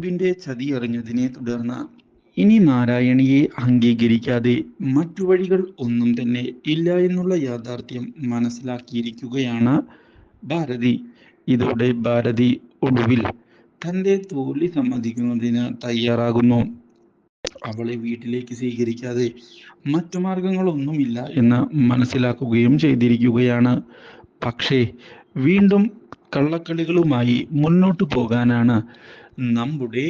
ിന്റെ ചതി അറിഞ്ഞതിനെ തുടർന്ന് ഇനി നാരായണിയെ അംഗീകരിക്കാതെ മറ്റു വഴികൾ ഒന്നും തന്നെ ഇല്ല എന്നുള്ള യാഥാർത്ഥ്യം മനസ്സിലാക്കിയിരിക്കുകയാണ് ഭാരതി. ഇതോടെ ഭാരതി ഒടുവിൽ തന്റെ തോൽവി സമ്മതിക്കുന്നതിന് തയ്യാറാകുന്നു. അവളെ വീട്ടിലേക്ക് സ്വീകരിക്കാതെ മറ്റു മാർഗങ്ങളൊന്നുമില്ല എന്ന് മനസ്സിലാക്കുകയും ചെയ്തിരിക്കുകയാണ്. പക്ഷേ വീണ്ടും കള്ളക്കളികളുമായി മുന്നോട്ടു പോകാനാണ് നമ്മുടെ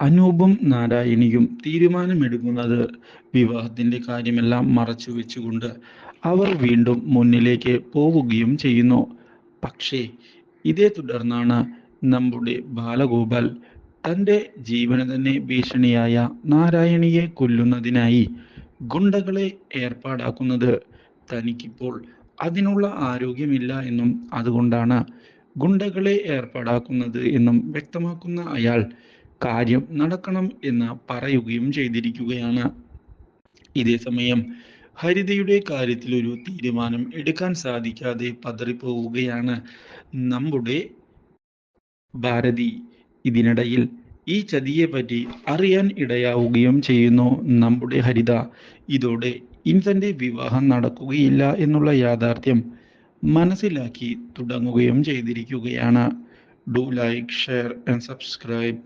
അനൂപും നാരായണിയും തീരുമാനമെടുക്കുന്നത്. വിവാഹത്തിന്റെ കാര്യമെല്ലാം മറച്ചു വെച്ചുകൊണ്ട് അവർ വീണ്ടും മുന്നിലേക്ക് പോവുകയും ചെയ്യുന്നു. പക്ഷേ ഇതേ തുടർന്നാണ് നമ്മുടെ ബാലഗോപാൽ തൻ്റെ ജീവന് തന്നെ ഭീഷണിയായ നാരായണിയെ കൊല്ലുന്നതിനായി ഗുണ്ടകളെ ഏർപ്പാടാക്കുന്നത്. തനിക്കിപ്പോൾ അതിനുള്ള ആരോഗ്യമില്ല എന്നും അതുകൊണ്ടാണ് ഗുണ്ടകളെ ഏർപ്പാടാക്കുന്നത് എന്നും വ്യക്തമാക്കുന്ന അയാൾ കാര്യം നടക്കണം എന്ന് പറയുകയും ചെയ്തിരിക്കുകയാണ്. ഇതേസമയം ഹരിതയുടെ കാര്യത്തിൽ ഒരു തീരുമാനം എടുക്കാൻ സാധിക്കാതെ പതറിപ്പോവുകയാണ് നമ്മുടെ ഭാരതി. ഇതിനിടയിൽ ഈ ചതിയെ പറ്റി അറിയാൻ ഇടയാവുകയും ചെയ്യുന്നു നമ്മുടെ ഹരിത. ഇതോടെ ഇനി തന്റെ വിവാഹം നടക്കുകയില്ല എന്നുള്ള യാഥാർത്ഥ്യം മനസ്സിലാക്കി തുടങ്ങുകയും ചെയ്തിരിക്കുകയാണ്. Do like, share and subscribe.